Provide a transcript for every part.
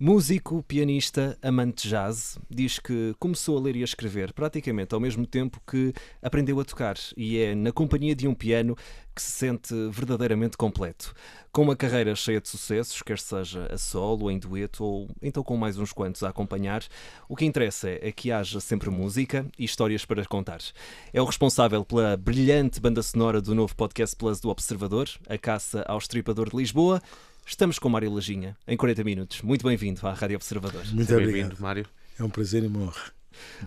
Músico, pianista, amante de jazz, diz que começou a ler e a escrever praticamente ao mesmo tempo que aprendeu a tocar e é na companhia de um piano que se sente verdadeiramente completo. Com uma carreira cheia de sucessos, quer seja a solo, em dueto ou então com mais uns quantos a acompanhar, o que interessa é que haja sempre música e histórias para contar. É o responsável pela brilhante banda sonora do novo Podcast Plus do Observador, A Caça ao Estripador de Lisboa. Estamos com Mário Lajinha, em 40 minutos. Muito bem-vindo à Rádio Observador. Muito bem-vindo, Mário. É um prazer e uma honra.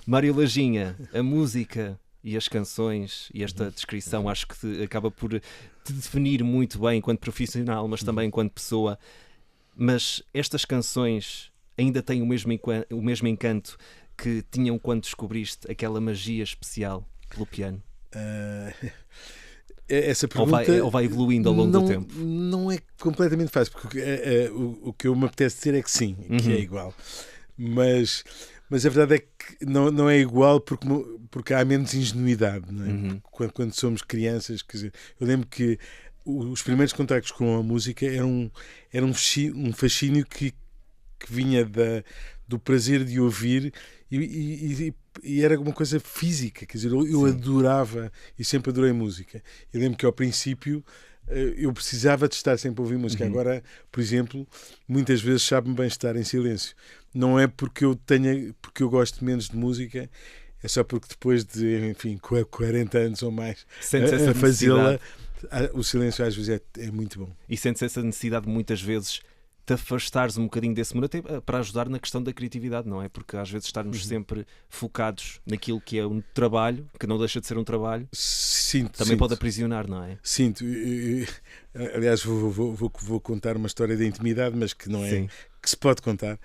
Mário Lajinha, a música e as canções e esta descrição acho que acaba por te definir muito bem enquanto profissional, mas também enquanto pessoa. Mas estas canções ainda têm o mesmo encanto que tinham quando descobriste aquela magia especial pelo piano? Essa pergunta ou vai evoluindo ao longo do tempo? Não é completamente fácil, porque o que eu me apetece dizer é que sim, que é igual. Mas a verdade é que não é igual porque há menos ingenuidade, não é? Quando somos crianças, quer dizer, eu lembro que os primeiros contactos com a música eram um fascínio que vinha do prazer de ouvir e era uma coisa física, quer dizer, eu adorava e sempre adorei música. Eu lembro que ao princípio eu precisava de estar sempre a ouvir música. Agora, por exemplo, muitas vezes sabe-me bem estar em silêncio. Não é porque eu gosto menos de música, é só porque depois de, enfim, 40 anos ou mais a fazê-la, o silêncio às vezes é muito bom. E sentes essa necessidade muitas vezes de afastares um bocadinho desse mundo, até para ajudar na questão da criatividade, não é? Porque às vezes estarmos sempre focados naquilo que é um trabalho, que não deixa de ser um trabalho, também pode aprisionar, não é? Sinto. Aliás, vou contar uma história de intimidade, mas que não é, que se pode contar.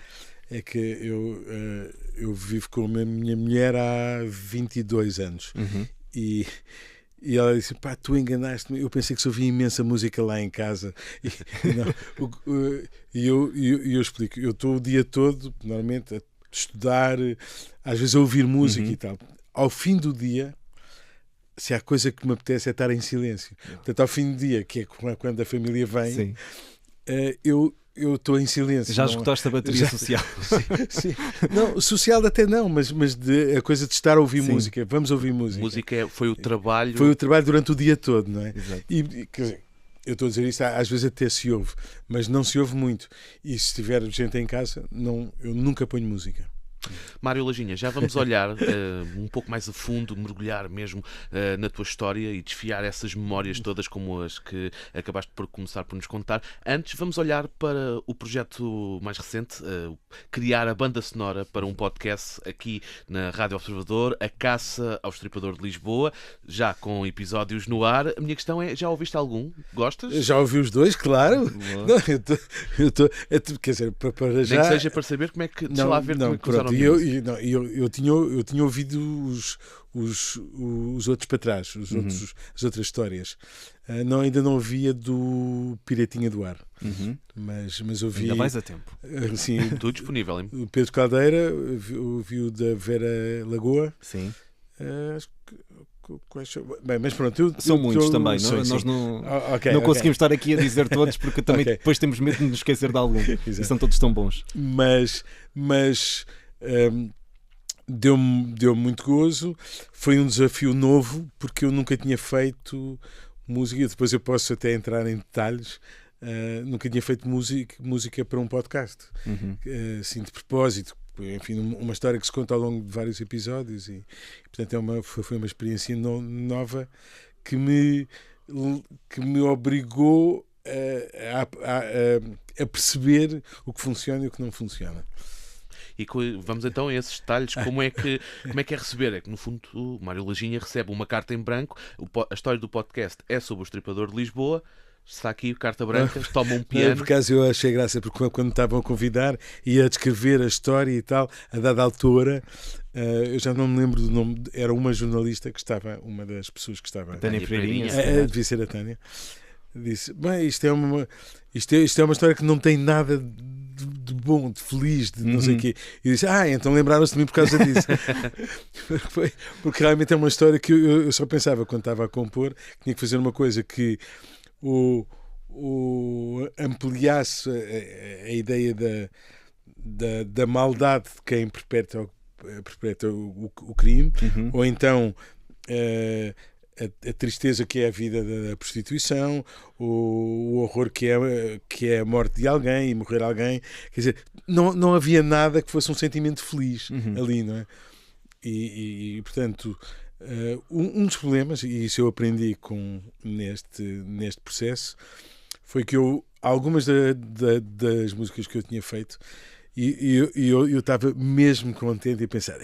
É que eu vivo com a minha mulher há 22 anos e ela disse, pá, tu enganaste-me, eu pensei que se ouvia imensa música lá em casa. E eu explico, eu estou o dia todo, normalmente, a estudar, às vezes a ouvir música e tal. Ao fim do dia, se há coisa que me apetece é estar em silêncio. Portanto, ao fim do dia, que é quando a família vem, eu estou em silêncio. Já esgotaste a bateria social. Sim. Não, social até não, mas a coisa de estar a ouvir música. Vamos ouvir música. Música foi o trabalho. Foi o trabalho durante o dia todo, não é? Exato. E quer dizer, eu estou a dizer isto, às vezes até se ouve, mas não se ouve muito. E se tiver gente em casa, eu nunca ponho música. Mário Lajinha, já vamos olhar um pouco mais a fundo, mergulhar mesmo na tua história e desfiar essas memórias todas como as que acabaste por começar por nos contar. Antes, vamos olhar para o projeto mais recente, criar a banda sonora para um podcast aqui na Rádio Observador, A Caça ao Estripador de Lisboa, já com episódios no ar. A minha questão é, já ouviste algum? Gostas? Já ouvi os dois, claro. Não, quer dizer, para já... Nem que seja para saber como é que... Deixa lá ver como é que usaram. Eu tinha ouvido os outros para trás, as outras histórias. Ainda não ouvia do Piratinha do Ar, mas ouvi. Ainda mais a tempo. Sim, tudo disponível, hein? O Pedro Caldeira, ouvi o da Vera Lagoa. Sim. Acho que. Bem, mas pronto, são muitos também, nós não conseguimos estar aqui a dizer todos porque também depois temos medo de nos esquecer de algum. E são todos tão bons. Mas deu-me muito gozo. Foi um desafio novo porque eu nunca tinha feito música. Depois eu posso até entrar em detalhes. Nunca tinha feito música para um podcast, assim de propósito. Enfim, uma história que se conta ao longo de vários episódios e portanto foi uma experiência nova que me obrigou a perceber o que funciona e o que não funciona. E vamos então a esses detalhes. Como é que é receber? É que no fundo o Mário Lajinha recebe uma carta em branco. A história do podcast é sobre o Estripador de Lisboa. Está aqui, carta branca, toma um piano. Por acaso eu achei graça, porque quando me estavam a convidar e a descrever a história e tal, a dada altura, eu já não me lembro do nome, era uma jornalista que estava, uma das pessoas que estava. Tânia Pereirinha. Devia ser a Tânia. Disse, bem, isto é uma história que não tem nada de bom, de feliz, de não sei o quê. E disse, então lembraram-se de mim por causa disso. Porque realmente é uma história que eu só pensava quando estava a compor, que tinha que fazer uma coisa que ampliasse a ideia da maldade de quem perpetra o crime, ou então a tristeza que é a vida da prostituição, o horror que é a morte de alguém e morrer alguém. Quer dizer, não havia nada que fosse um sentimento feliz ali, não é? E portanto, um dos problemas, e isso eu aprendi neste processo, foi que algumas das músicas que eu tinha feito, eu estava mesmo contente e a pensar,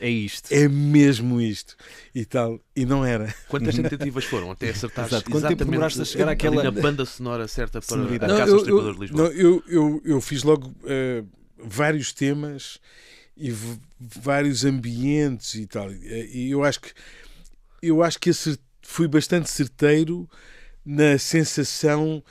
é isto, é mesmo isto e tal, e não era. Quantas tentativas foram até acertar quanto tempo demoraste a chegar àquela na banda sonora certa para a Não, Caça aos Estripadores de Lisboa? Eu fiz logo vários temas e vários ambientes e tal, e eu acho que fui bastante certeiro na sensação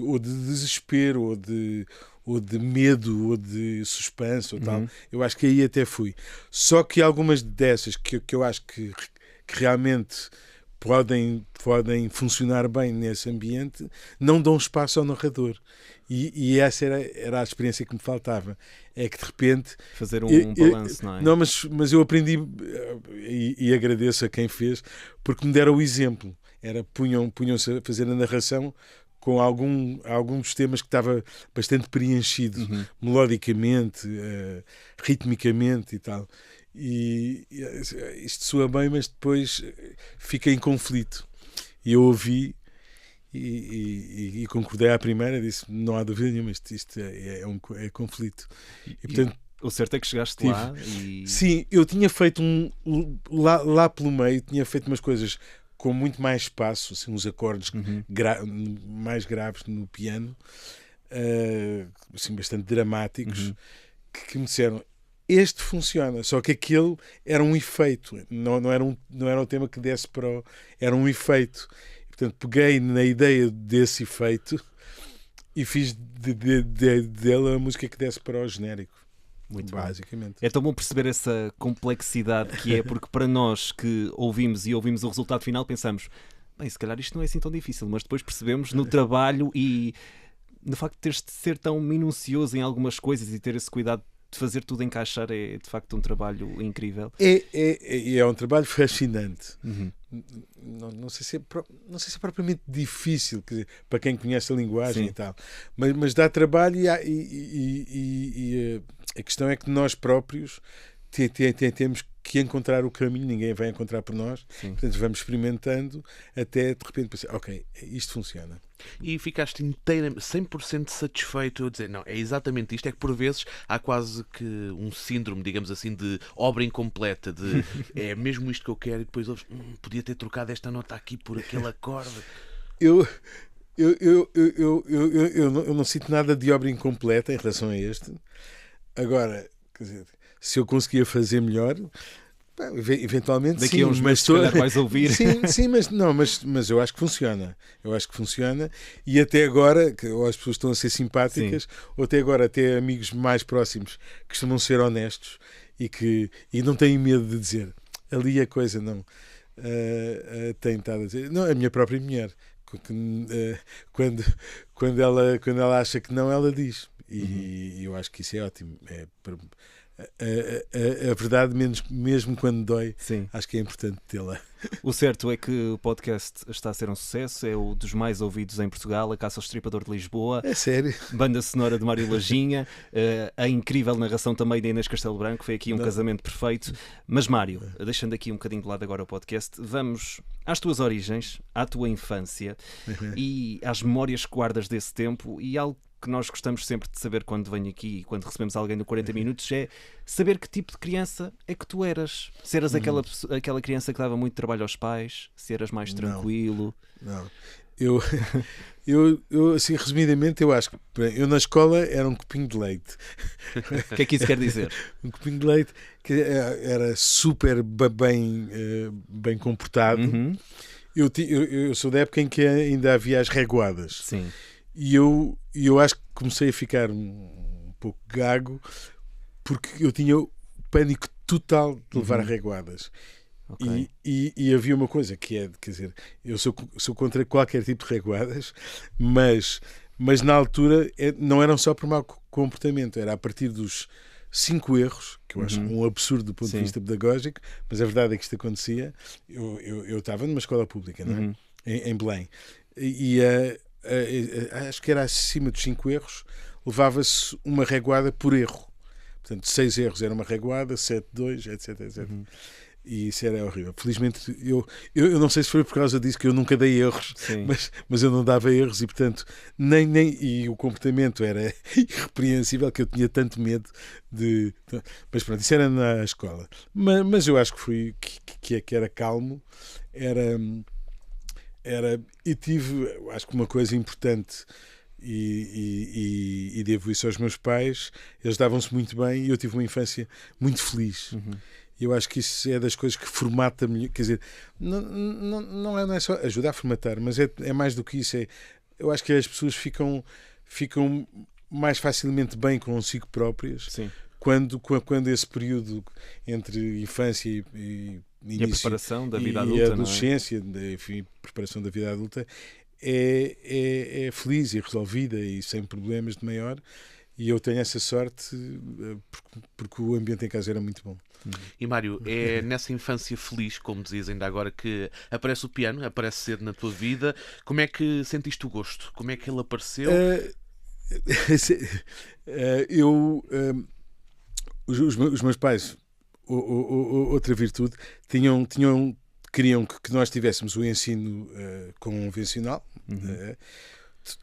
ou de desespero, ou de medo, ou de suspense, ou tal. Eu acho que aí até fui. Só que algumas dessas que eu acho que realmente podem funcionar bem nesse ambiente, não dão espaço ao narrador. E essa era a experiência que me faltava. É que de repente... fazer um balanço, não é? Não, mas eu aprendi, e agradeço a quem fez, porque me deram o exemplo. Punham-se a fazer a narração com algum dos temas que estava bastante preenchido, melodicamente, ritmicamente e tal. E isto soa bem, mas depois fica em conflito. E eu ouvi e concordei à primeira, disse, não há dúvida nenhuma, isto é conflito. E portanto, o certo é que chegaste lá e... Sim, eu tinha feito lá pelo meio, tinha feito umas coisas com muito mais espaço, assim, uns acordes mais graves no piano, assim, bastante dramáticos, que me disseram, este funciona, só que aquele era um efeito, não era um tema que desse para era um efeito. E, portanto, peguei na ideia desse efeito e fiz dele a música que desse para o genérico. Muito basicamente. É tão bom perceber essa complexidade que é, porque para nós que ouvimos o resultado final pensamos, bem, se calhar isto não é assim tão difícil, mas depois percebemos no trabalho e no facto de teres de ser tão minucioso em algumas coisas e ter esse cuidado de fazer tudo encaixar, é de facto um trabalho incrível. É um trabalho fascinante. Não sei se é propriamente difícil, quer dizer, para quem conhece a linguagem. Sim. E tal, mas dá trabalho e a questão é que nós próprios temos que encontrar o caminho, ninguém vai encontrar por nós. Sim. Portanto, vamos experimentando até de repente pensar, ok, isto funciona. E ficaste inteiramente 100% satisfeito a dizer, não, é exatamente isto. É que por vezes há quase que um síndrome, digamos assim, de obra incompleta, de é mesmo isto que eu quero, e depois podia ter trocado esta nota aqui por aquele acorde. Eu não sinto nada de obra incompleta em relação a este. Agora, quer dizer, se eu conseguia fazer melhor, eventualmente daqui sim, a uns meses vais ouvir. Sim, mas eu acho que funciona. Eu acho que funciona, e até agora, ou as pessoas estão a ser simpáticas, ou até agora até amigos mais próximos que costumam ser honestos e não têm medo de dizer ali a coisa não tem estado a dizer. Não, a minha própria mulher, quando ela acha que não, ela diz. E eu acho que isso é ótimo. A verdade, mesmo quando dói, sim, acho que é importante tê-la. O certo é que o podcast está a ser um sucesso, é o dos mais ouvidos em Portugal, a Caça ao Estripador de Lisboa. É sério? Banda sonora de Mário Lajinha, a incrível narração também da Inês Castelo Branco, foi aqui um casamento perfeito. Mas Mário, deixando aqui um bocadinho de lado agora o podcast, vamos às tuas origens, à tua infância e às memórias que guardas desse tempo, e algo que nós gostamos sempre de saber quando venho aqui e quando recebemos alguém no 40 Minutos é saber que tipo de criança é que tu eras. Se eras aquela criança que dava muito trabalho aos pais, se eras mais tranquilo. Não. Eu assim, resumidamente, eu acho que eu na escola era um copinho de leite. O que é que isso quer dizer? Um copinho de leite que era super bem comportado. Eu sou da época em que ainda havia as reguadas. Sim. E eu acho que comecei a ficar um pouco gago porque eu tinha pânico total de levar reguadas. Okay. E havia uma coisa que é, quer dizer, eu sou contra qualquer tipo de reguadas, mas Mas na altura não eram só por mau comportamento, era a partir dos 5 erros, que eu acho um absurdo do ponto de vista pedagógico, mas a verdade é que isto acontecia. Eu estava numa escola pública, não é? Em Belém, e acho que era acima dos 5 erros, levava-se uma reguada por erro. Portanto, 6 erros era uma reguada, 7, 2, etc, etc. E isso era horrível. Felizmente, eu não sei se foi por causa disso que eu nunca dei erros, mas eu não dava erros e, portanto, e o comportamento era irrepreensível, que eu tinha tanto medo de. Mas pronto, isso era na escola. Mas eu acho que fui que era calmo, e tive, acho que uma coisa importante. E devo isso aos meus pais. Eles davam-se muito bem e eu tive uma infância muito feliz. Eu acho que isso é das coisas que formata melhor. Quer dizer, não é só ajudar a formatar, mas é mais do que isso. Eu acho que as pessoas ficam mais facilmente bem consigo próprias. Quando esse período entre infância e início, a preparação da vida e adulta, a adolescência, não é? Enfim, preparação da vida adulta é feliz e resolvida e sem problemas de maior. E eu tenho essa sorte porque o ambiente em casa era muito bom. E Mário, é nessa infância feliz, como dizias ainda agora, que aparece o piano, aparece cedo na tua vida. Como é que sentiste o gosto? Como é que ele apareceu? Os meus pais, outra virtude, queriam que nós tivéssemos o ensino convencional,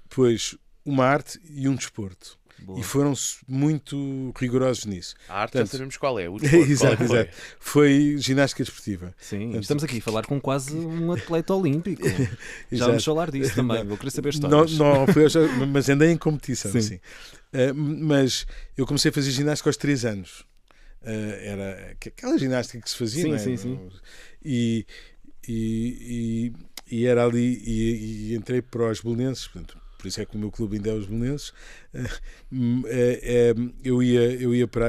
depois uma arte e um desporto. Boa. E foram muito rigorosos nisso. A arte, portanto, já sabemos qual é. O desporto, exato. Foi ginástica desportiva. Sim, portanto, estamos aqui a falar com quase um atleta olímpico. Já vamos falar disso também. Vou querer saber histórias. Não mas andei em competição. Sim. Mas eu comecei a fazer ginástica aos 3 anos. Era aquela ginástica que se fazia, sim, não é? Sim. E era ali, e entrei para os Belenenses, portanto, por isso é que o meu clube ainda é os Belenenses.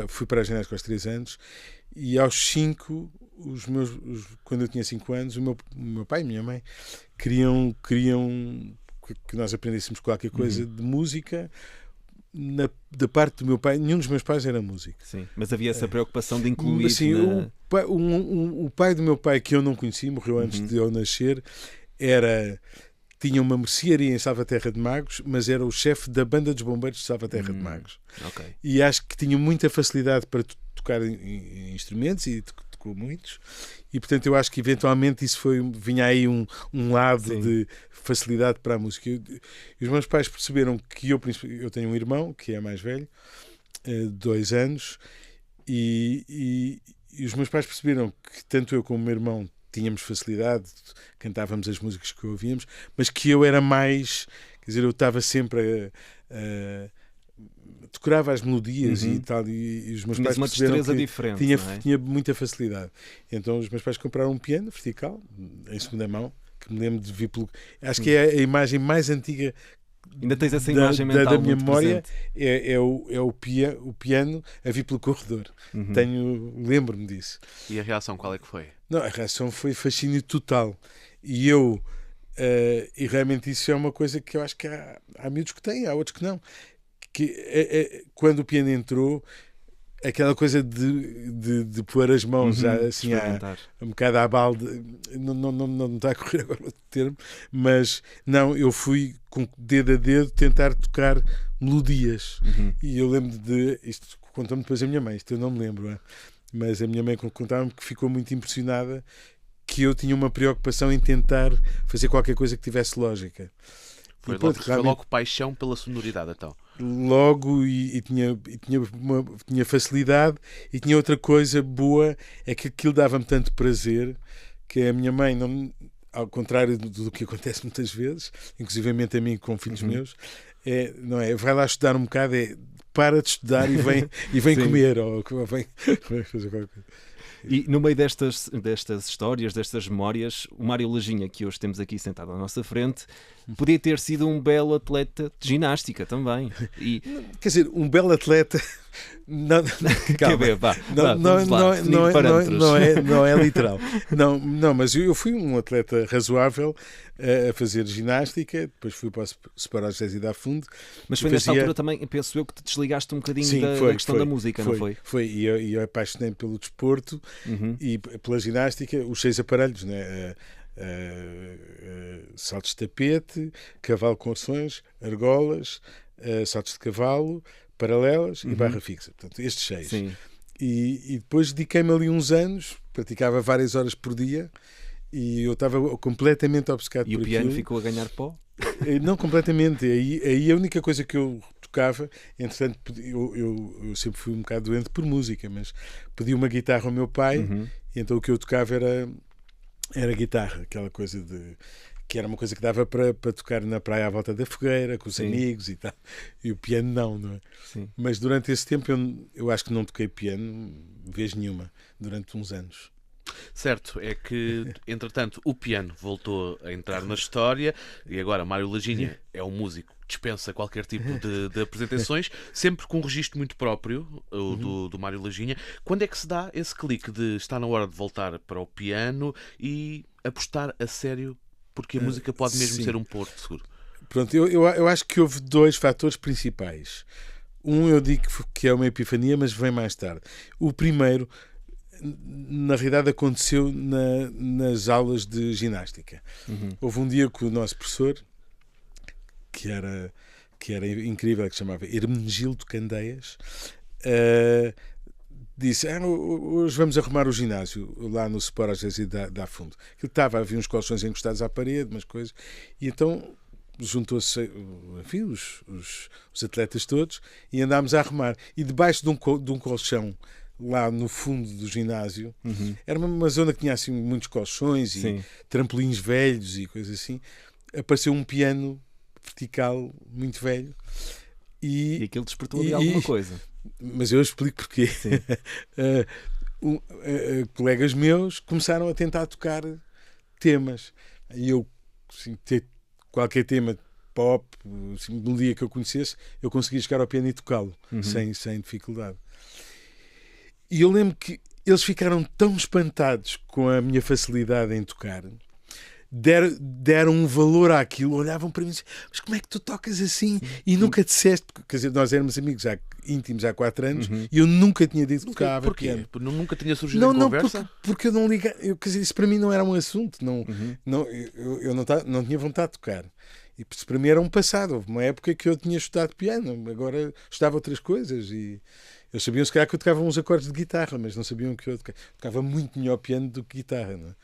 Fui para a ginástica aos 3 anos e aos 5, quando eu tinha 5 anos, o meu pai e a minha mãe queriam que nós aprendêssemos qualquer coisa de música. Da parte do meu pai, nenhum dos meus pais era músico. Sim, mas havia essa preocupação de incluir. Sim, o pai do meu pai, que eu não conheci, morreu antes de eu nascer, tinha uma mercearia em Salvaterra de Magos, mas era o chefe da banda dos bombeiros de Salvaterra de Magos. E acho que tinha muita facilidade para tocar instrumentos e tocou muitos. E portanto eu acho que eventualmente isso vinha aí um lado de facilidade para a música. E os meus pais perceberam que eu tenho um irmão que é mais velho, 2 anos, e os meus pais perceberam que tanto eu como o meu irmão tínhamos facilidade, cantávamos as músicas que ouvíamos, mas que eu era mais, quer dizer, eu estava sempre decorava as melodias e tal, e os meus pais perceberam que tinha muita facilidade. Então os meus pais compraram um piano vertical, em segunda mão, que me lembro de vir pelo... Acho que é a imagem mais antiga. Ainda tens essa imagem mental da minha memória, é o piano a vir pelo corredor. Lembro-me disso. E a reação qual é que foi? Não, a reação foi fascínio total. E realmente isso é uma coisa que eu acho que há miúdos que têm, há outros que não. Quando o piano entrou, aquela coisa de pôr as mãos já assim um bocado à balde, não está a correr agora o termo, mas não, eu fui com dedo a dedo tentar tocar melodias. E eu lembro isto contou-me depois a minha mãe, isto eu não me lembro, mas a minha mãe contava-me que ficou muito impressionada que eu tinha uma preocupação em tentar fazer qualquer coisa que tivesse lógica. Foi logo paixão pela sonoridade, então. Logo, e tinha facilidade, e tinha outra coisa boa, é que aquilo dava-me tanto prazer que a minha mãe, não, ao contrário do que acontece muitas vezes, inclusivamente a mim com filhos meus, não é, vai lá estudar um bocado, para de estudar e vem comer, ou vem fazer qualquer coisa. E no meio destas histórias, destas memórias, o Mário Lajinha, que hoje temos aqui sentado à nossa frente, podia ter sido um belo atleta de ginástica também. Quer dizer, um belo atleta, Não, calma. QB, vá. Não é literal. Não, mas eu fui um atleta razoável a fazer ginástica, depois fui para o Sport Argésio da Fundo. Mas foi nesta altura também, penso eu, que te desligaste um bocadinho da questão da música, não foi? Foi, e eu apaixonei pelo desporto e pela ginástica, os 6 aparelhos, né? Saltos de tapete, cavalo com ações, argolas, saltos de cavalo, paralelas e barra fixa. Portanto, estes 6. Sim. E depois dediquei-me ali uns anos, praticava várias horas por dia e eu estava completamente obcecado por aquilo. E o piano ficou a ganhar pó? Não, completamente. Aí a única coisa que eu tocava, entretanto, eu sempre fui um bocado doente por música, mas pedi uma guitarra ao meu pai e então o que eu tocava era guitarra, aquela coisa que era uma coisa que dava para tocar na praia à volta da fogueira, com os amigos e tal. E o piano não é? Sim. Mas durante esse tempo eu acho que não toquei piano vez nenhuma, durante uns anos. Certo, é que, entretanto, o piano voltou a entrar na história e agora Mário Laginha é um músico que dispensa qualquer tipo de apresentações, sempre com um registro muito próprio do Mário Laginha. Quando é que se dá esse clique de estar na hora de voltar para o piano e apostar a sério, porque a música pode mesmo ser um porto seguro? Pronto, eu acho que houve 2 fatores principais. Eu digo que é uma epifania, mas vem mais tarde. O primeiro, na realidade, aconteceu nas aulas de ginástica. Houve um dia que o nosso professor, que era incrível, que se chamava Hermenegildo Candeias, disse: hoje vamos arrumar o ginásio lá no Sport Argésio da Fundo. Havia uns colchões encostados à parede, umas coisas, e então juntou-se, enfim, os atletas todos e andámos a arrumar. E debaixo de um colchão, lá no fundo do ginásio, era uma zona que tinha assim muitos colchões e trampolins velhos e coisas assim, apareceu um piano vertical muito velho e aquilo despertou ali alguma coisa. Mas eu explico porquê. Colegas meus começaram a tentar tocar temas e eu, assim, qualquer tema pop, assim, melodia que eu conhecesse, eu conseguia chegar ao piano e tocá-lo sem dificuldade. E eu lembro que eles ficaram tão espantados com a minha facilidade em tocar, deram um valor àquilo, olhavam para mim e diziam: mas como é que tu tocas assim? E nunca disseste, quer dizer, nós éramos amigos íntimos há 4 anos e eu nunca tinha dito que tocava piano. Nunca tinha surgido em conversa? Porque eu não ligava, quer dizer, isso para mim não era um assunto, eu não tinha vontade de tocar. E isso para mim era um passado. Houve uma época que eu tinha estudado piano, agora estudava outras coisas e eles sabiam se calhar que eu tocava uns acordes de guitarra, mas não sabiam que eu tocava muito melhor piano do que guitarra, não é?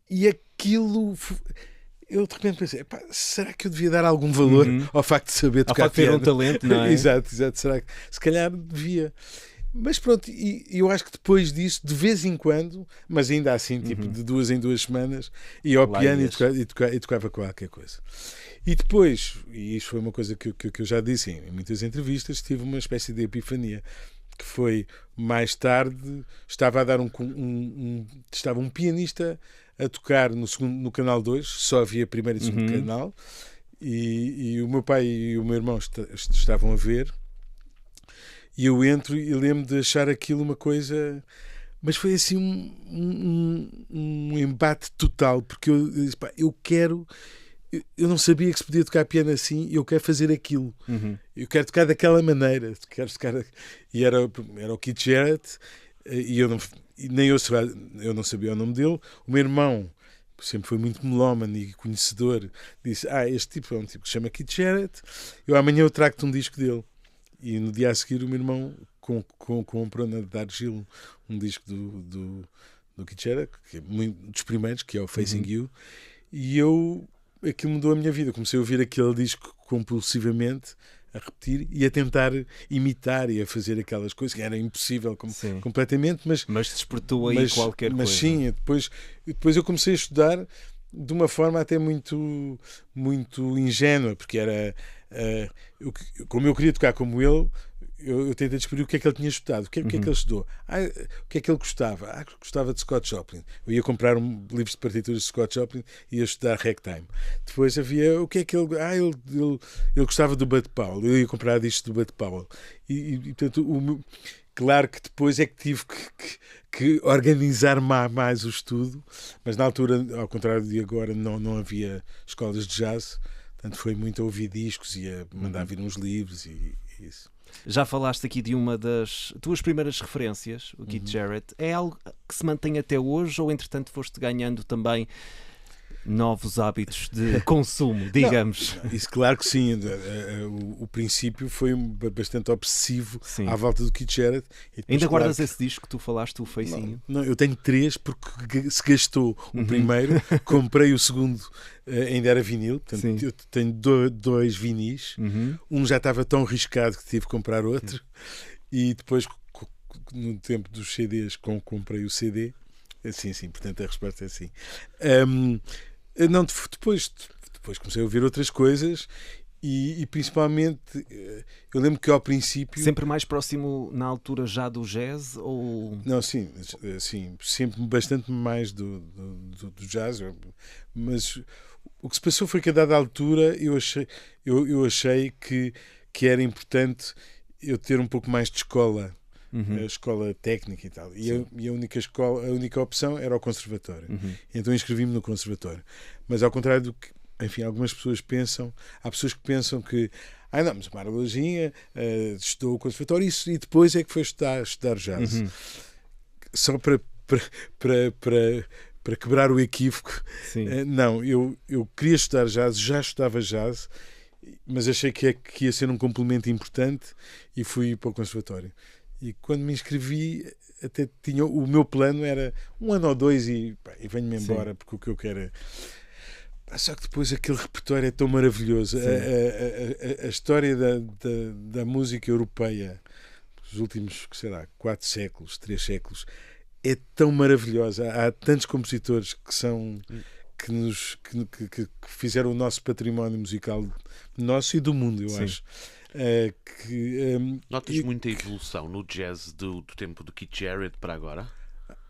E aquilo, eu de repente pensei: será que eu devia dar algum valor ao facto de saber tocar piano? Ao facto de ter um talento, não é? Exato, será que se calhar devia. Mas pronto, e eu acho que depois disso, de vez em quando, mas ainda assim, tipo de 2 em 2 semanas, ia ao piano e tocava qualquer coisa. E depois, e isto foi uma coisa que eu já disse em muitas entrevistas, tive uma espécie de epifania, que foi mais tarde, estava a dar estava um pianista a tocar no canal 2, só havia primeiro e segundo canal, e o meu pai e o meu irmão estavam a ver, e eu entro e lembro de achar aquilo uma coisa, mas foi assim um embate total, porque eu disse: eu quero. Eu não sabia que se podia tocar piano assim, e eu quero fazer aquilo. Eu quero tocar daquela maneira. E era o Keith Jarrett, e eu não sabia o nome dele. O meu irmão sempre foi muito melómano e conhecedor, disse: este tipo é um tipo que se chama Keith Jarrett, amanhã eu trago-te um disco dele. E no dia a seguir o meu irmão comprou na Dargil um disco do Keith Jarrett, que é dos primeiros, que é o Facing You, e aquilo mudou a minha vida. Comecei a ouvir aquele disco compulsivamente, a repetir e a tentar imitar e a fazer aquelas coisas que era impossível completamente, mas despertou aí qualquer coisa. Mas sim, depois eu comecei a estudar de uma forma até muito, muito ingênua, porque era como eu queria tocar como ele, eu tentei descobrir o que é que ele tinha estudado, o que é que ele estudou, o que é que ele gostava. Gostava de Scott Joplin. Eu ia comprar livros de partituras de Scott Joplin e ia estudar ragtime. Depois havia o que é que ele. Ele gostava do Bud Powell. Eu ia comprar discos do Bud Powell. E portanto, claro que depois é que tive que organizar mais o estudo, mas na altura, ao contrário de agora, não havia escolas de jazz. Portanto, foi muito a ouvir discos e a mandar vir uns livros e isso. Já falaste aqui de uma das tuas primeiras referências, o Keith Jarrett. É algo que se mantém até hoje ou, entretanto, foste ganhando também novos hábitos de consumo, digamos? Não, isso claro que sim. O princípio foi bastante obsessivo à volta do Keith Jarrett. Ainda guardas esse disco que tu falaste, o Feicinho? Não, eu tenho 3 porque se gastou o primeiro, comprei o segundo, ainda era vinil, portanto eu tenho 2 vinis. Um já estava tão riscado que tive que comprar outro e depois, no tempo dos CDs, comprei o CD. Sim, portanto a resposta é sim. Não, depois comecei a ouvir outras coisas e principalmente eu lembro que ao princípio... Sempre mais próximo na altura já do jazz? Ou... Não, sim, sempre bastante mais do jazz, mas o que se passou foi que a dada altura eu achei que era importante eu ter um pouco mais de escola. A escola técnica e tal. E a única opção era o conservatório. Então inscrevi-me no conservatório. Mas ao contrário do que, enfim, algumas pessoas pensam, há pessoas que pensam que não, mas a Mara Lojinha estudou o conservatório e depois é que foi estudar jazz. Só para quebrar o equívoco. Não, eu queria estudar jazz, já estudava jazz, mas achei que ia ser um complemento importante e fui para o conservatório. E quando me inscrevi, até o meu plano era 1 ano ou 2 e venho-me embora, porque o que eu quero é... Só que depois aquele repertório é tão maravilhoso. A história da música europeia dos últimos, 4 séculos, 3 séculos, é tão maravilhosa. Há tantos compositores que fizeram o nosso património musical, nosso e do mundo, eu acho. Notas muita evolução no jazz do tempo do Keith Jarrett para agora?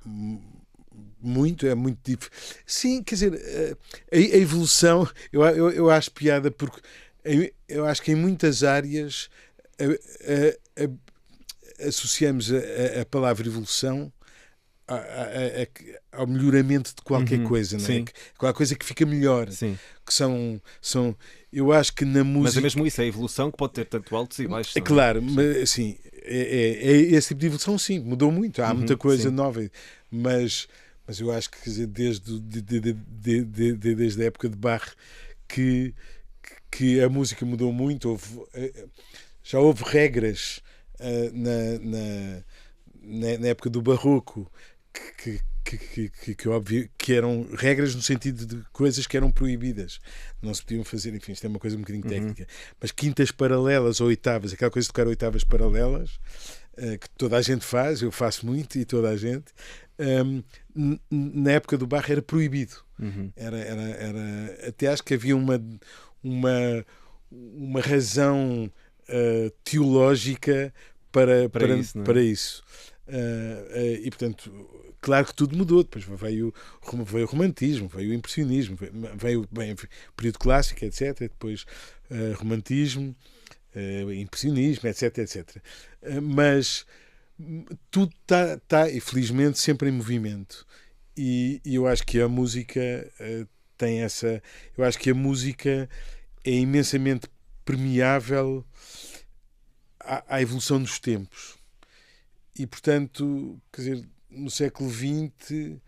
É muito difícil. Sim, quer dizer, a evolução eu acho piada porque eu acho que em muitas áreas associamos a palavra evolução ao melhoramento de qualquer coisa, não é? Qualquer coisa que fica melhor. Que são eu acho que na música... Mas é mesmo isso, é a evolução que pode ter tanto altos e baixos. É claro, mas assim, esse tipo de evolução sim, mudou muito, há muita coisa nova, mas eu acho que, quer dizer, desde a época de Bach que a música mudou muito, já houve regras na época do Barroco que eram regras no sentido de coisas que eram proibidas, não se podiam fazer, enfim, isto é uma coisa um bocadinho técnica, mas quintas paralelas ou oitavas, aquela coisa de tocar oitavas paralelas, que toda a gente faz, eu faço muito e toda a gente, na época do Bach era proibido. Era até acho que havia uma razão teológica para isso. E portanto, claro que tudo mudou. Depois veio o romantismo, veio o impressionismo, veio o período clássico, etc. Depois romantismo, impressionismo, etc. Mas tudo está, infelizmente, sempre em movimento. E eu acho que a música tem essa. Eu acho que a música é imensamente permeável à evolução dos tempos. E, portanto, quer dizer, no século XX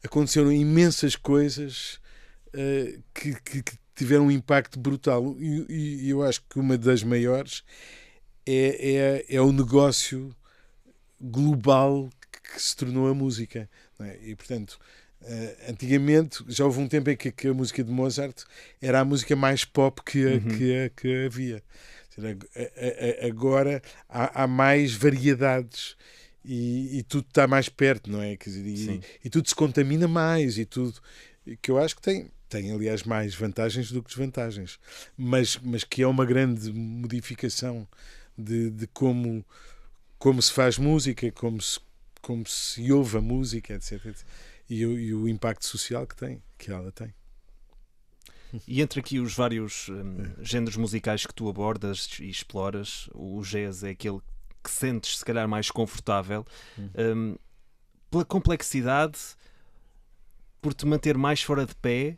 aconteceram imensas coisas que tiveram um impacto brutal. E eu acho que uma das maiores é o negócio global que se tornou a música. Não é? E, portanto, antigamente, já houve um tempo em que a música de Mozart era a música mais pop que havia. Agora há mais variedades e tudo está mais perto, não é? Quer dizer, e tudo se contamina mais e tudo, que eu acho que tem aliás mais vantagens do que desvantagens, mas que é uma grande modificação de como se faz música, como se ouve a música, etc. E o impacto social que ela tem. E entre aqui os vários géneros musicais que tu abordas e exploras, o jazz é aquele que sentes se calhar mais confortável, pela complexidade, por te manter mais fora de pé,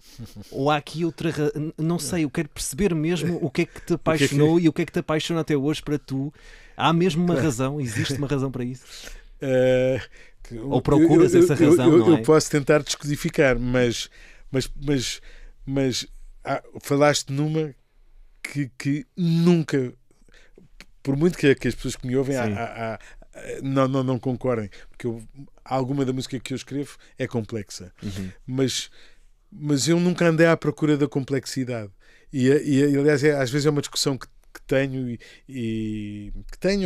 ou há aqui outra... Não sei, eu quero perceber mesmo o que é que te apaixonou e o que é que te apaixona até hoje para tu. Há mesmo uma razão? Existe uma razão para isso? Ou procuras essa razão, não é? Eu posso tentar descodificar, mas falaste numa que nunca, por muito que as pessoas que me ouvem não concordem, porque alguma da música que eu escrevo é complexa, mas eu nunca andei à procura da complexidade e aliás às vezes é uma discussão que tenho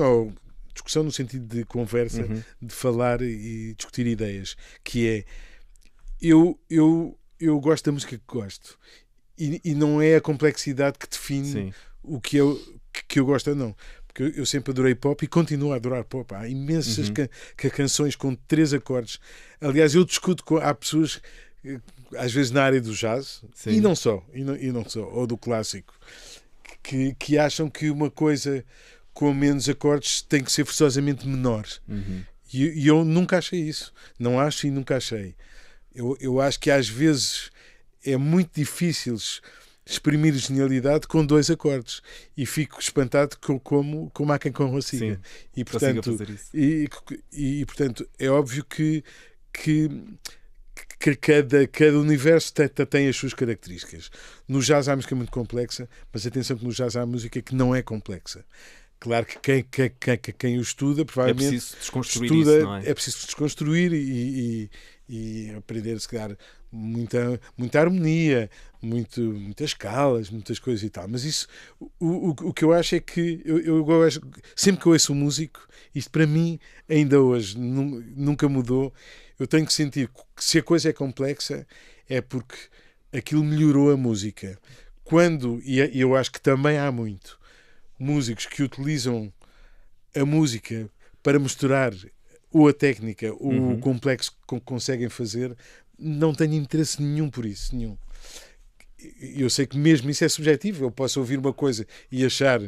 ou discussão no sentido de conversa, de falar e discutir ideias, que é eu gosto da música que gosto e não é a complexidade que define o que eu gosto ou não. Porque eu sempre adorei pop e continuo a adorar pop. Há imensas canções com 3 acordes. Aliás, eu discuto há pessoas, às vezes na área do jazz, e não só, ou do clássico, que acham que uma coisa com menos acordes tem que ser forçosamente menor. E eu nunca achei isso. Não acho e nunca achei. Eu acho que às vezes é muito difícil exprimir genialidade com 2 acordes e fico espantado como há quem consiga. E portanto, fazer isso. E portanto é óbvio que cada universo tem as suas características. No jazz há música muito complexa, mas atenção que no jazz há música que não é complexa. Claro que quem o estuda provavelmente é preciso desconstruir isso, não é? É preciso desconstruir e aprender, se calhar, muita harmonia, muitas escalas, muitas coisas e tal. Mas isso, o que eu acho é que eu sempre que eu ouço um músico, isto para mim ainda hoje nunca mudou. Eu tenho que sentir que se a coisa é complexa é porque aquilo melhorou a música. E eu acho que também há muito músicos que utilizam a música para misturar ou a técnica ou o complexo que conseguem fazer, não tenho interesse nenhum por isso, nenhum. Eu sei que mesmo isso é subjetivo, eu posso ouvir uma coisa e achar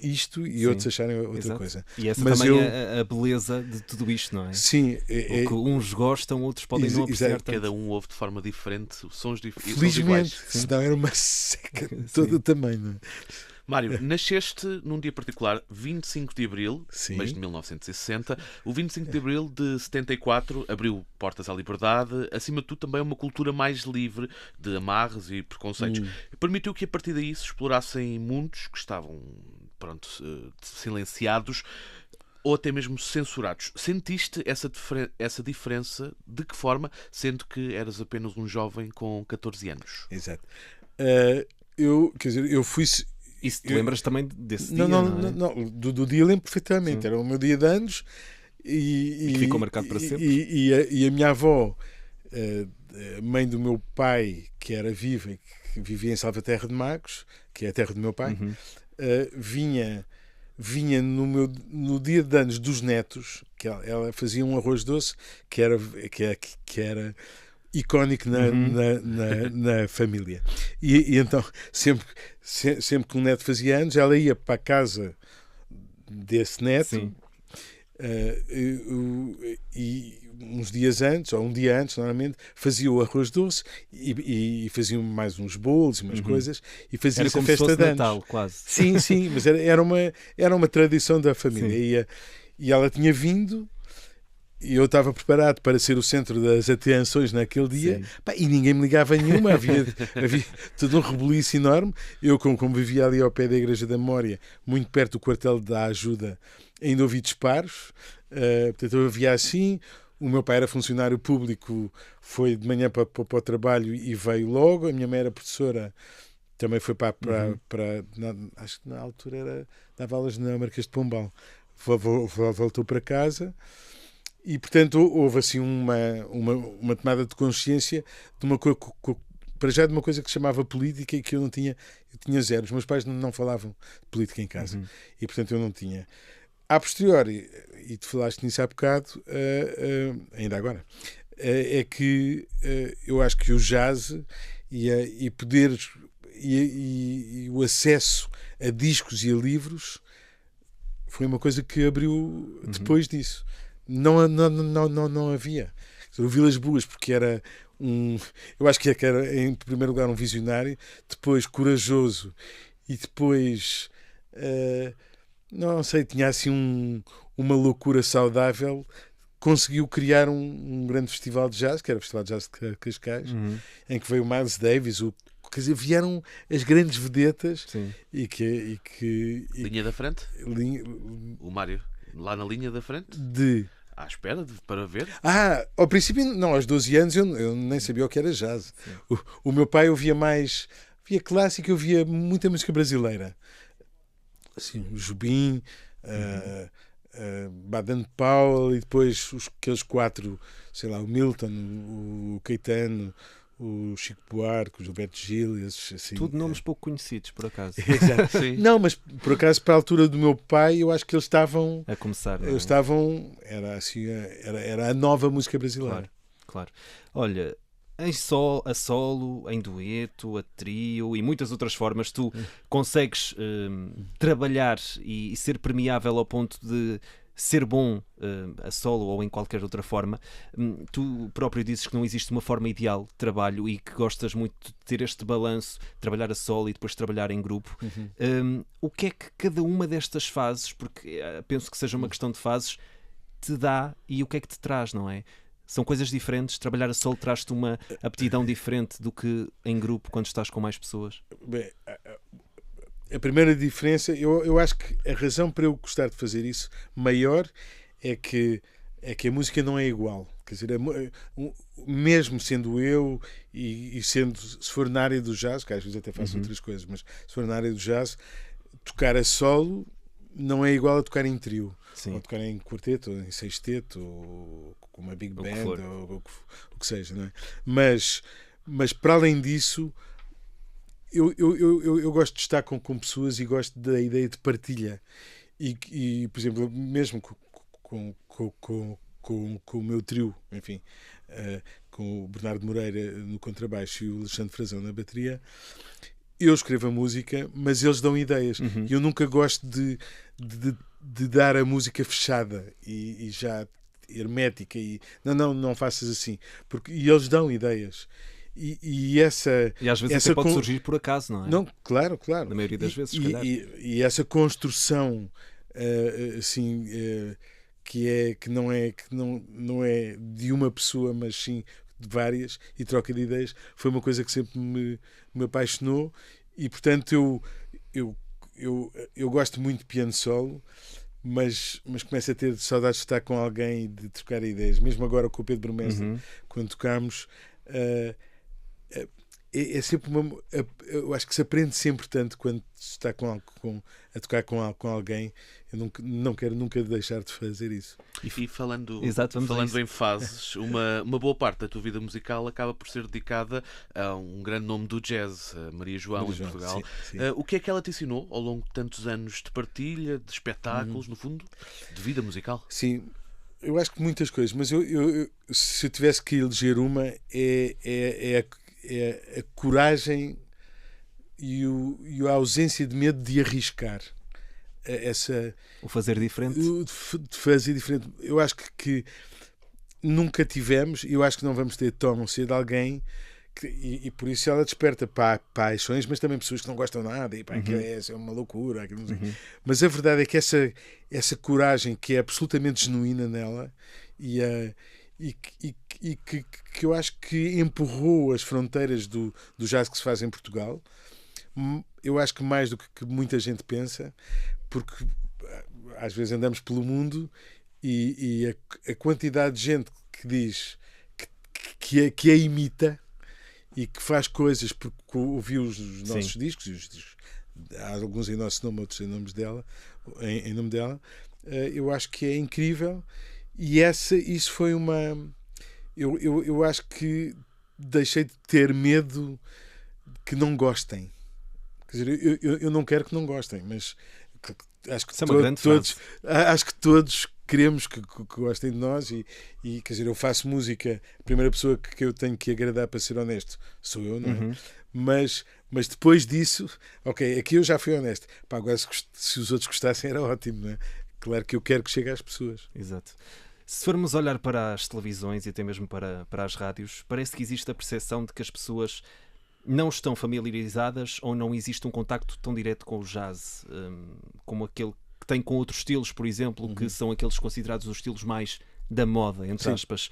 isto e outros acharem outra coisa. E essa também é a beleza de tudo isto, não é? Sim. O que uns gostam, outros podem não apreciar tanto. Cada um ouve de forma diferente, sons diferentes. Felizmente, senão era uma seca de todo o tamanho, não é? Mário, nasceste num dia particular, 25 de Abril, mês de 1960. O 25 de Abril de 74 abriu portas à liberdade, acima de tudo também uma cultura mais livre de amarres e preconceitos. Permitiu que a partir daí se explorassem mundos que estavam, silenciados ou até mesmo censurados. Sentiste essa diferença? De que forma? Sendo que eras apenas um jovem com 14 anos. Exato. Eu fui... E se te lembras também desse dia? Não, do dia lembro perfeitamente. Era o meu dia de anos e que ficou marcado para sempre. E a minha avó, a mãe do meu pai, que era viva e que vivia em Salvaterra de Magos, que é a terra do meu pai, vinha no dia de anos dos netos, que ela fazia um arroz doce que era icónico na família. E então, sempre que um neto fazia anos, ela ia para a casa desse neto e uns dias antes, ou um dia antes, normalmente, fazia o arroz doce e faziam mais uns bolos e umas coisas e fazia essa festa de anos. Natal, quase. Sim, mas era uma tradição da família. E ela tinha vindo. E eu estava preparado para ser o centro das atenções naquele dia, e ninguém me ligava nenhuma, havia todo um rebuliço enorme. Eu, como vivia ali ao pé da Igreja da Memória, muito perto do quartel da Ajuda, ainda ouvi disparos, portanto eu via assim. O meu pai era funcionário público, foi de manhã para o trabalho e veio logo. A minha mãe era professora, também foi para acho que na altura dava aulas na Marquês de Pombal, voltou para casa. E, portanto, houve assim uma tomada de consciência de uma coisa para já de uma coisa que se chamava política e que eu tinha zero. Os meus pais não falavam de política em casa e, portanto, eu não tinha. A posteriori, e tu falaste nisso há bocado, ainda agora, é que eu acho que o jazz e poderes e o acesso a discos e a livros foi uma coisa que abriu depois disso. Não havia. O Vilas Boas, porque era eu acho que era, em primeiro lugar, um visionário, depois corajoso e depois, não sei, tinha assim uma loucura saudável. Conseguiu criar um grande festival de jazz, que era o Festival de Jazz de Cascais, em que veio o Miles Davis, quer dizer, vieram as grandes vedetas. Sim. Linha da frente? O Mário, lá na linha da frente? À espera para ver? Ao princípio, não, aos 12 anos eu nem sabia o que era jazz. O meu pai ouvia clássico, eu ouvia muita música brasileira. Assim, o Jobim, Baden Powell e depois aqueles 4, sei lá, o Milton, o Caetano, o Chico Buarque, o Gilberto Gil, esses, assim. Tudo nomes pouco conhecidos, por acaso. Exato. Não, mas por acaso, para a altura do meu pai, eu acho que eles estavam a começar. Era assim, era a nova música brasileira. Claro. Olha, a solo, em dueto, a trio e muitas outras formas, tu consegues trabalhar e ser permeável ao ponto de ser bom a solo ou em qualquer outra forma. Tu próprio dizes que não existe uma forma ideal de trabalho e que gostas muito de ter este balanço, trabalhar a solo e depois trabalhar em grupo. O que é que cada uma destas fases, porque penso que seja uma questão de fases, te dá e o que é que te traz, não é? São coisas diferentes. Trabalhar a solo traz-te uma aptidão diferente do que em grupo quando estás com mais pessoas. Bem, a primeira diferença, eu acho que a razão para eu gostar de fazer isso maior é que a música não é igual. Quer dizer, mesmo sendo eu e sendo, se for na área do jazz, que às vezes até faço outras coisas, mas se for na área do jazz, tocar a solo não é igual a tocar em trio. Sim. Ou tocar em quarteto, ou em sexteto, ou com uma big band, ou o que seja, não é? Mas para além disso, eu gosto de estar com pessoas e gosto da ideia de partilha. E por exemplo, mesmo com o meu trio, enfim, com o Bernardo Moreira no contrabaixo e o Alexandre Frazão na bateria, eu escrevo a música, mas eles dão ideias. E eu nunca gosto de dar a música fechada e já hermética. Não faças assim. E eles dão ideias. E às vezes até pode surgir por acaso, não é? Não, claro. Na maioria das vezes, se calhar. E essa construção assim, que não é de uma pessoa, mas sim de várias, e troca de ideias, foi uma coisa que sempre me apaixonou. E portanto eu gosto muito de piano solo, mas começo a ter saudades de estar com alguém e de trocar ideias. Mesmo agora com o Pedro Mestre, quando tocámos, é sempre eu acho que se aprende sempre tanto quando se está a tocar com alguém. Eu não quero nunca deixar de fazer isso. E falando em em fases, uma boa parte da tua vida musical acaba por ser dedicada a um grande nome do jazz, a Maria João, em Portugal. Sim. O que é que ela te ensinou ao longo de tantos anos de partilha, de espetáculos, no fundo, de vida musical? Sim, eu acho que muitas coisas, mas se eu tivesse que eleger uma, é a coragem e a ausência de medo de arriscar. O fazer diferente. De fazer diferente. Eu acho que nunca tivemos, e eu acho que não vamos ter tão cedo alguém e por isso ela desperta paixões, mas também pessoas que não gostam nada e aquilo é uma loucura. Mas a verdade é que essa coragem que é absolutamente genuína nela e que eu acho que empurrou as fronteiras do jazz que se faz em Portugal, eu acho que mais do que muita gente pensa, porque às vezes andamos pelo mundo e a quantidade de gente que diz que a imita e que faz coisas porque ouviu os nossos discos, e os discos, há alguns em nosso nome, outros em nome dela, eu acho que é incrível. E isso foi uma... Eu acho que deixei de ter medo que não gostem. Quer dizer, eu não quero que não gostem, mas acho que, isso é uma grande frase. acho que todos queremos que gostem de nós e quer dizer, eu faço música, a primeira pessoa que eu tenho que agradar, para ser honesto, sou eu, não é? Mas depois disso, ok, aqui eu já fui honesto. Pá, agora se os outros gostassem era ótimo, não é? Claro que eu quero que chegue às pessoas. Exato. Se formos olhar para as televisões e até mesmo para as rádios, parece que existe a percepção de que as pessoas não estão familiarizadas ou não existe um contacto tão direto com o jazz, como aquele que tem com outros estilos, por exemplo, que são aqueles considerados os estilos mais da moda, entre aspas.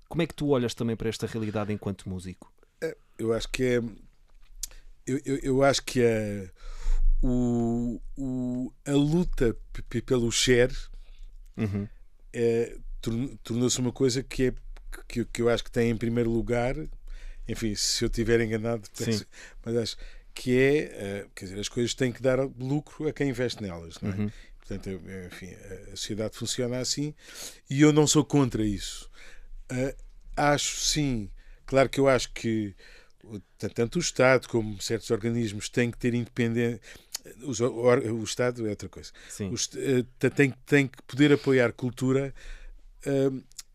Como é que tu olhas também para esta realidade enquanto músico? Eu acho que é... Eu acho que é a luta pelo share tornou-se uma coisa que eu acho que tem em primeiro lugar, enfim, se eu estiver enganado, mas acho que é, quer dizer, as coisas têm que dar lucro a quem investe nelas, não é? Portanto, enfim, a sociedade funciona assim e eu não sou contra isso. Acho sim, claro que eu acho que tanto o Estado como certos organismos têm que ter independência. O Estado é outra coisa. Tem que poder apoiar cultura,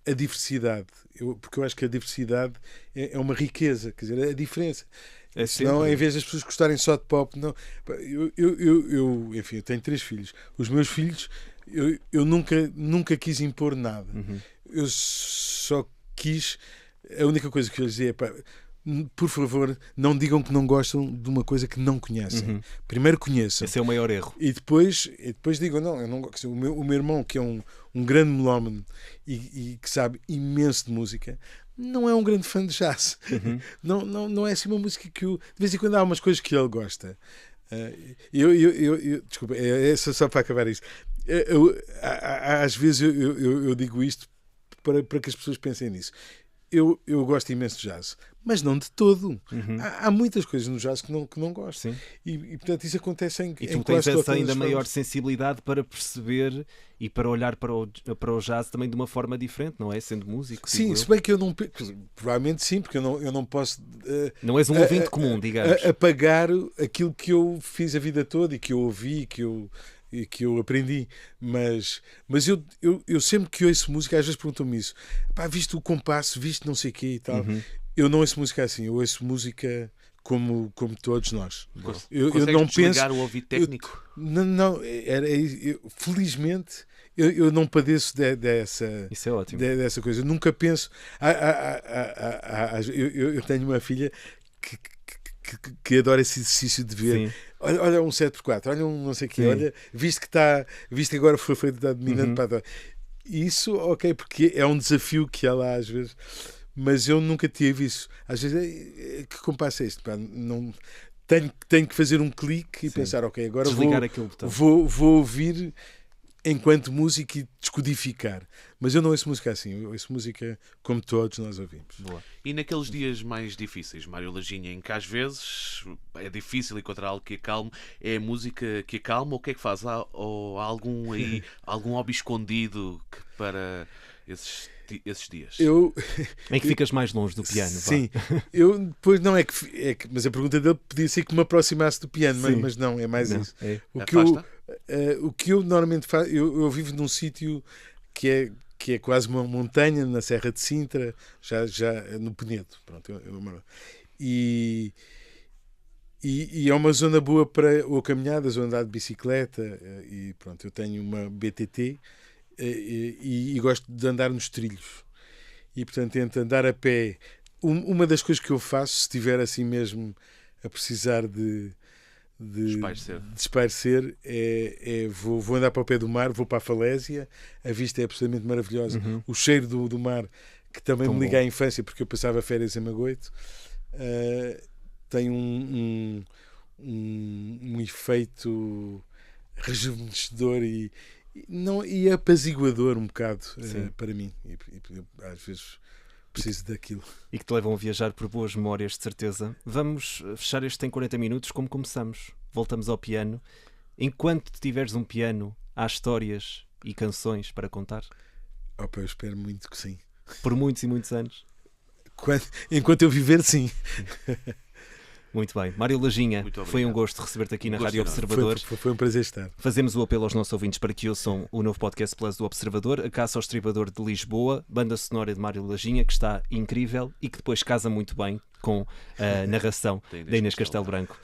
a diversidade, porque eu acho que a diversidade é uma riqueza, quer dizer, a diferença. Senão, em vez das pessoas gostarem só de pop, não. Enfim, eu tenho 3 filhos. Os meus filhos, eu nunca quis impor nada. Eu só quis. A única coisa que eu lhes dizia é: por favor, não digam que não gostam de uma coisa que não conhecem. Primeiro conheçam. Esse é o maior erro. E depois digam, não, eu não gosto. O meu irmão, que é um grande melómano e que sabe imenso de música, não é um grande fã de jazz. Não é assim uma música que de vez em quando há umas coisas que ele gosta. Desculpa, é só para acabar isto. Às vezes eu digo isto para que as pessoas pensem nisso. Eu gosto imenso de jazz, mas não de todo. Há muitas coisas no jazz que não gosto. E portanto isso acontece em tu tens essa ainda maior sensibilidade para perceber e para olhar para o jazz também de uma forma diferente, não é? Sendo músico. Sim, se bem que eu não... Provavelmente sim, porque eu não posso... não és um ouvinte comum, digamos. Apagar aquilo que eu fiz a vida toda e que eu ouvi e que eu aprendi, mas eu sempre que ouço música, às vezes perguntam-me isso: pá, viste o compasso, viste não sei o quê e tal. Eu não ouço música assim, eu ouço música como todos nós. Eu não penso o ouvido técnico? Felizmente eu não padeço dessa. Isso é ótimo. Dessa coisa. Eu nunca penso. Eu tenho uma filha que adora esse exercício de ver. Olha um 7x4, olha um não sei o quê, olha, visto que agora foi feito dominante para isso, ok, porque é um desafio que ela às vezes, mas eu nunca tive isso. Às vezes, que compasso é isto? Pá, não, tenho que fazer um clique e pensar, ok, agora vou ouvir enquanto música e descodificar. Mas eu não ouço música assim, eu ouço música como todos nós ouvimos. Boa. E naqueles dias mais difíceis, Mário Laginha, em que às vezes é difícil encontrar algo que acalme, é a música que acalma, ou o que é que faz? Há algum hobby escondido para esses dias? Em que ficas mais longe do piano? Sim, depois não é que mas a pergunta dele podia ser que me aproximasse do piano, mas não, é mais isso. O que eu normalmente faço, eu vivo num sítio que é quase uma montanha, na Serra de Sintra, já no Penedo. Pronto, e é uma zona boa para ou caminhadas ou andar de bicicleta. E pronto, eu tenho uma BTT e gosto de andar nos trilhos. E portanto, tento andar a pé. Uma das coisas que eu faço, se estiver assim mesmo a precisar de espairecer, vou andar para o pé do mar, vou para a Falésia, a vista é absolutamente maravilhosa, o cheiro do mar, que também me liga à infância, porque eu passava férias em Magoito, tem um efeito rejuvenescedor e apaziguador um bocado para mim, e às vezes preciso daquilo. E que te levam a viajar por boas memórias, de certeza. Vamos fechar este em 40 minutos como começamos. Voltamos ao piano. Enquanto tiveres um piano, há histórias e canções para contar? Eu espero muito que sim. Por muitos e muitos anos? enquanto eu viver, sim. Muito bem. Mário Lajinha, Muito foi um obrigado. gosto receber-te aqui na Gosto Rádio enorme. Observador. Foi um prazer estar. Fazemos o apelo aos nossos ouvintes para que ouçam o novo podcast Plus do Observador, A Caça ao Estripador de Lisboa, banda sonora de Mário Lajinha, que está incrível e que depois casa muito bem com a narração da Inês Castelo Branco.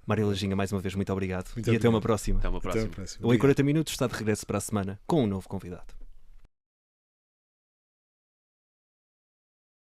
Mário Lajinha, mais uma vez, muito obrigado. Muito E até obrigado. uma próxima. Até uma Até próxima. a próxima. O Em 40 Minutos está de regresso para a semana com um novo convidado.